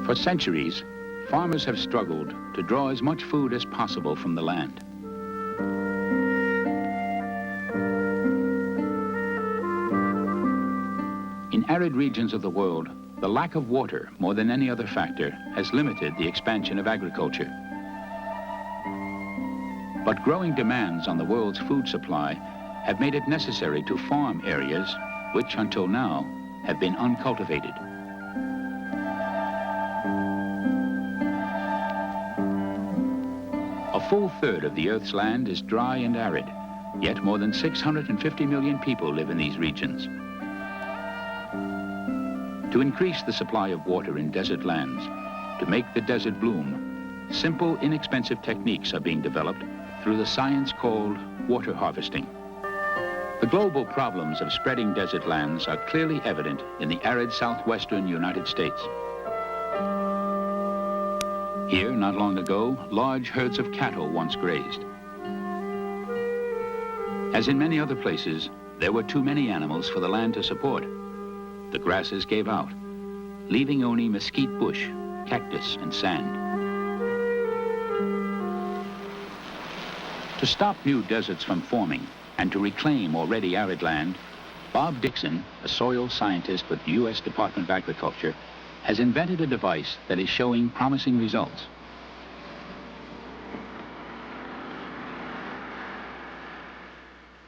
For centuries, farmers have struggled to draw as much food as possible from the land. In arid regions of the world, the lack of water, more than any other factor, has limited the expansion of agriculture. But growing demands on the world's food supply have made it necessary to farm areas which, until now, have been uncultivated. A full third of the Earth's land is dry and arid, yet more than 650 million people live in these regions. To increase the supply of water in desert lands, to make the desert bloom, simple, inexpensive techniques are being developed through the science called water harvesting. The global problems of spreading desert lands are clearly evident in the arid southwestern United States. Here, not long ago, large herds of cattle once grazed. As in many other places, there were too many animals for the land to support. The grasses gave out, leaving only mesquite bush, cactus, and sand. To stop new deserts from forming and to reclaim already arid land, Bob Dixon, a soil scientist with the U.S. Department of Agriculture, has invented a device that is showing promising results.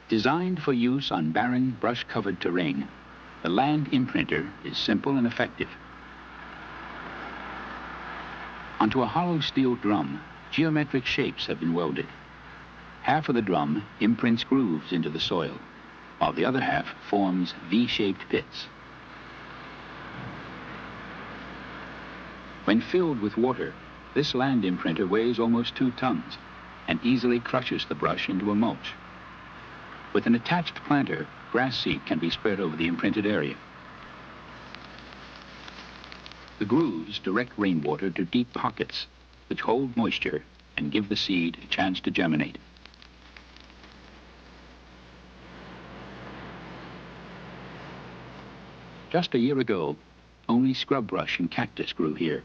Designed for use on barren, brush-covered terrain, the land imprinter is simple and effective. Onto a hollow steel drum, geometric shapes have been welded. Half of the drum imprints grooves into the soil, while the other half forms V-shaped pits. When filled with water, this land imprinter weighs almost 2 tons and easily crushes the brush into a mulch. With an attached planter, grass seed can be spread over the imprinted area. The grooves direct rainwater to deep pockets, which hold moisture and give the seed a chance to germinate. Just a year ago, only scrub brush and cactus grew here.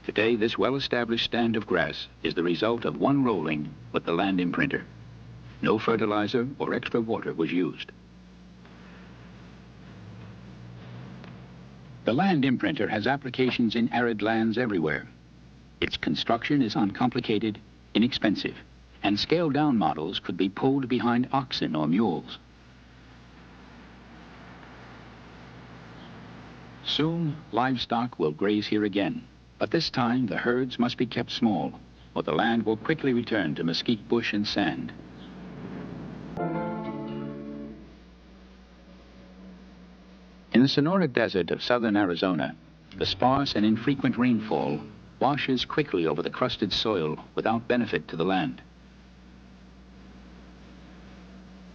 Today, this well-established stand of grass is the result of one rolling with the land imprinter. No fertilizer or extra water was used. The land imprinter has applications in arid lands everywhere. Its construction is uncomplicated, inexpensive, and scaled-down models could be pulled behind oxen or mules. Soon, livestock will graze here again, but this time the herds must be kept small, or the land will quickly return to mesquite bush and sand. In the Sonora Desert of southern Arizona, the sparse and infrequent rainfall washes quickly over the crusted soil without benefit to the land.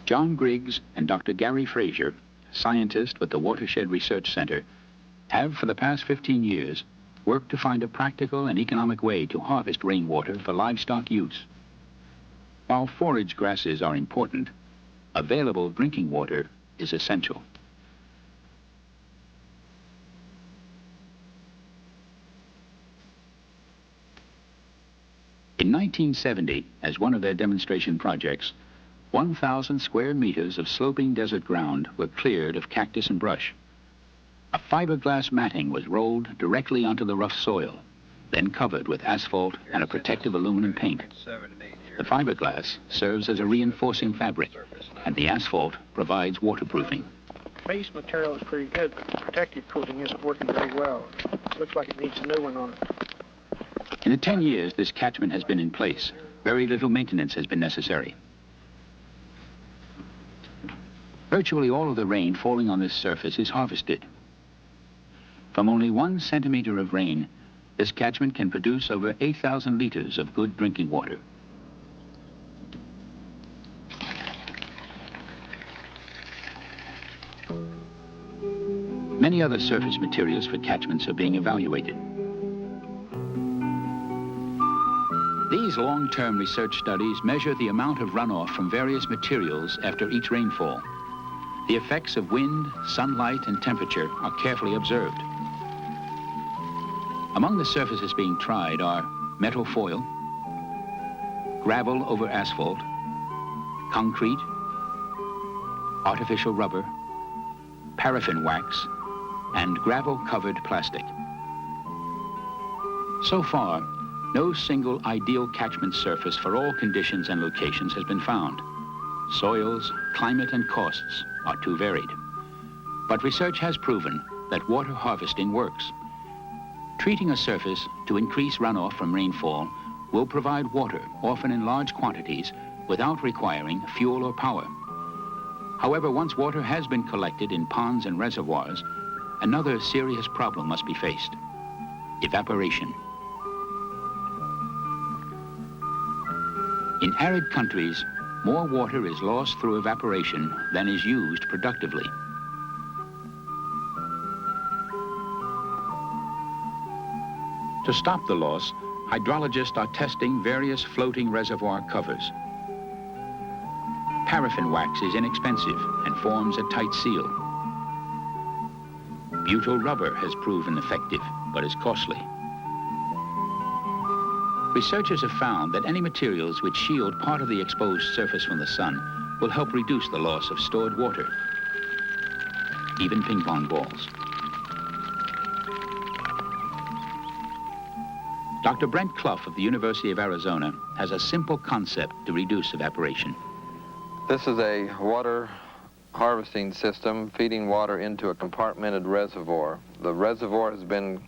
John Griggs and Dr. Gary Frazier, scientist with the Watershed Research Center, have for the past 15 years worked to find a practical and economic way to harvest rainwater for livestock use. While forage grasses are important, available drinking water is essential. In 1970, as one of their demonstration projects, 1,000 square meters of sloping desert ground were cleared of cactus and brush. A fiberglass matting was rolled directly onto the rough soil, then covered with asphalt and a protective aluminum paint. The fiberglass serves as a reinforcing fabric, and the asphalt provides waterproofing. Base material is pretty good, but the protective coating isn't working very well. It looks like it needs a new one on it. In the 10 years this catchment has been in place, very little maintenance has been necessary. Virtually all of the rain falling on this surface is harvested. From only 1 centimeter of rain, this catchment can produce over 8,000 liters of good drinking water. Many other surface materials for catchments are being evaluated. These long-term research studies measure the amount of runoff from various materials after each rainfall. The effects of wind, sunlight, and temperature are carefully observed. Among the surfaces being tried are metal foil, gravel over asphalt, concrete, artificial rubber, paraffin wax, and gravel-covered plastic. So far, no single ideal catchment surface for all conditions and locations has been found. Soils, climate, and costs are too varied. But research has proven that water harvesting works. Treating a surface to increase runoff from rainfall will provide water, often in large quantities, without requiring fuel or power. However, once water has been collected in ponds and reservoirs, another serious problem must be faced: evaporation. In arid countries, more water is lost through evaporation than is used productively. To stop the loss, hydrologists are testing various floating reservoir covers. Paraffin wax is inexpensive and forms a tight seal. Butyl rubber has proven effective, but is costly. Researchers have found that any materials which shield part of the exposed surface from the sun will help reduce the loss of stored water, even ping pong balls. Dr. Brent Clough of the University of Arizona has a simple concept to reduce evaporation. This is a water harvesting system feeding water into a compartmented reservoir. The reservoir has been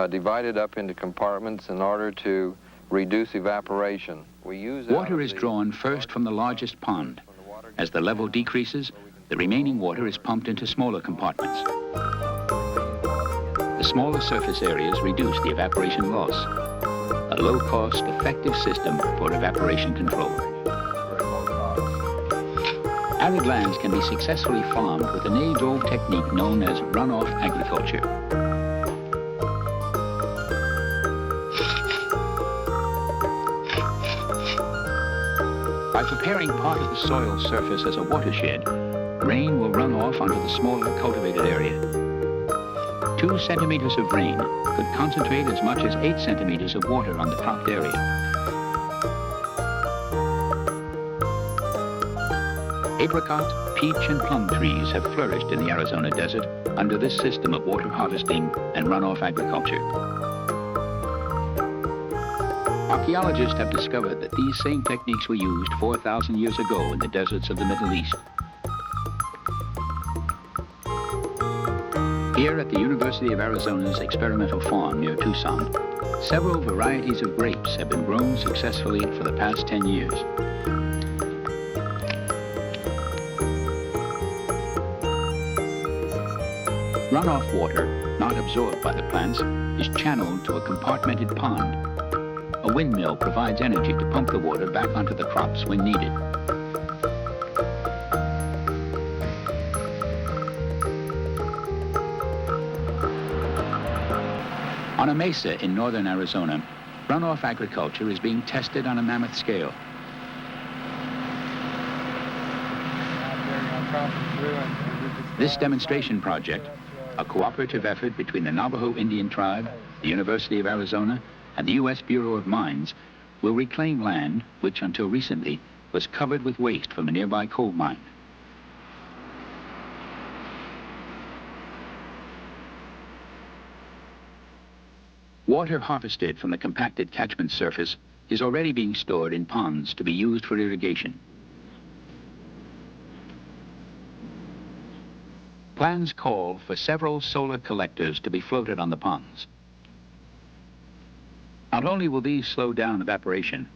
divided up into compartments in order to reduce evaporation. Water is drawn first from the largest pond. As the level decreases, the remaining water is pumped into smaller compartments. The smaller surface areas reduce the evaporation loss. A low-cost, effective system for evaporation control. Arid lands can be successfully farmed with an age-old technique known as runoff agriculture. By preparing part of the soil surface as a watershed, rain will run off onto the smaller cultivated area. 2 centimeters of rain could concentrate as much as 8 centimeters of water on the cropped area. Apricot, peach, and plum trees have flourished in the Arizona desert under this system of water harvesting and runoff agriculture. Archaeologists have discovered that these same techniques were used 4,000 years ago in the deserts of the Middle East. Here at the University of Arizona's experimental farm near Tucson, several varieties of grapes have been grown successfully for the past 10 years. Runoff water, not absorbed by the plants, is channeled to a compartmented pond. A windmill provides energy to pump the water back onto the crops when needed. On a mesa in northern Arizona, runoff agriculture is being tested on a mammoth scale. This demonstration project, a cooperative effort between the Navajo Indian Tribe, the University of Arizona, and the U.S. Bureau of Mines, will reclaim land which until recently was covered with waste from a nearby coal mine. Water harvested from the compacted catchment surface is already being stored in ponds to be used for irrigation. Plans call for several solar collectors to be floated on the ponds. Not only will these slow down evaporation,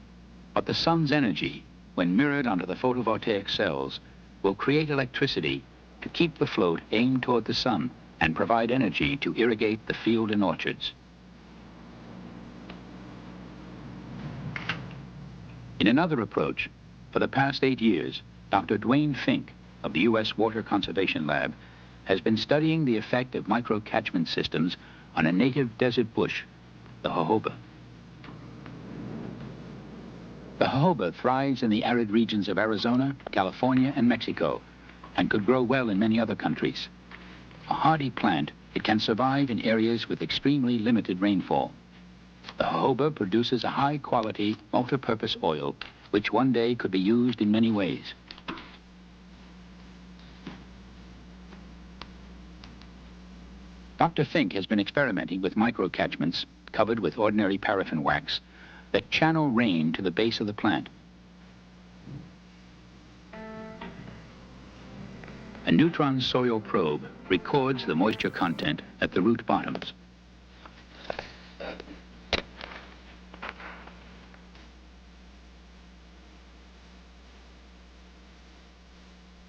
but the sun's energy, when mirrored onto the photovoltaic cells, will create electricity to keep the float aimed toward the sun and provide energy to irrigate the field and orchards. In another approach, for the past 8 years, Dr. Dwayne Fink of the U.S. Water Conservation Lab has been studying the effect of micro-catchment systems on a native desert bush, the jojoba. The jojoba thrives in the arid regions of Arizona, California, and Mexico, and could grow well in many other countries. A hardy plant It can survive in areas with extremely limited rainfall. The jojoba produces a high-quality, multi-purpose oil, which one day could be used in many ways. Dr. Fink has been experimenting with microcatchments covered with ordinary paraffin wax that channel rain to the base of the plant. A neutron soil probe records the moisture content at the root bottoms.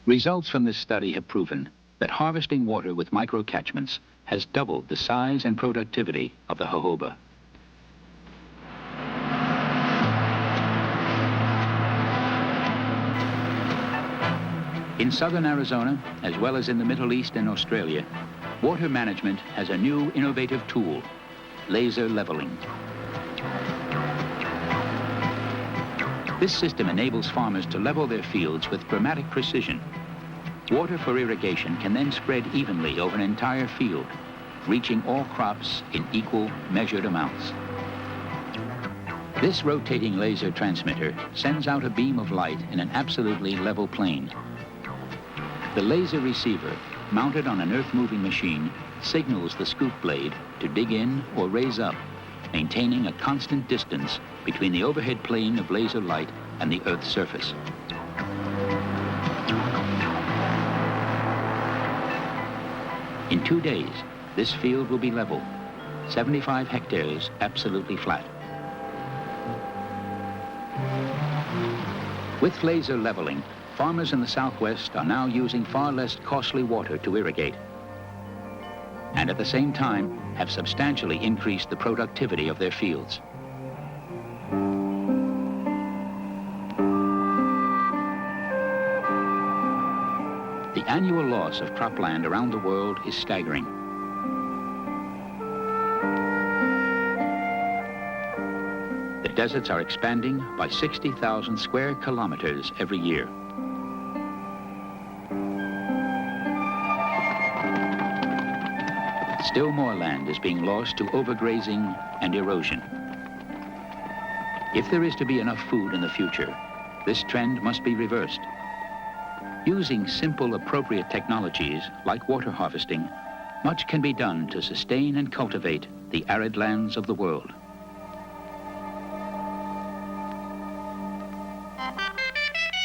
Results from this study have proven that harvesting water with microcatchments has doubled the size and productivity of the jojoba. In southern Arizona, as well as in the Middle East and Australia, water management has a new innovative tool, laser leveling. This system enables farmers to level their fields with dramatic precision. Water for irrigation can then spread evenly over an entire field, reaching all crops in equal, measured amounts. This rotating laser transmitter sends out a beam of light in an absolutely level plane. The laser receiver, mounted on an earth-moving machine, signals the scoop blade to dig in or raise up, maintaining a constant distance between the overhead plane of laser light and the Earth's surface. In 2 days, this field will be level, 75 hectares absolutely flat. With laser leveling, farmers in the Southwest are now using far less costly water to irrigate, and at the same time have substantially increased the productivity of their fields. The annual loss of cropland around the world is staggering. The deserts are expanding by 60,000 square kilometers every year. Still more land is being lost to overgrazing and erosion. If there is to be enough food in the future, this trend must be reversed. Using simple, appropriate technologies like water harvesting, much can be done to sustain and cultivate the arid lands of the world.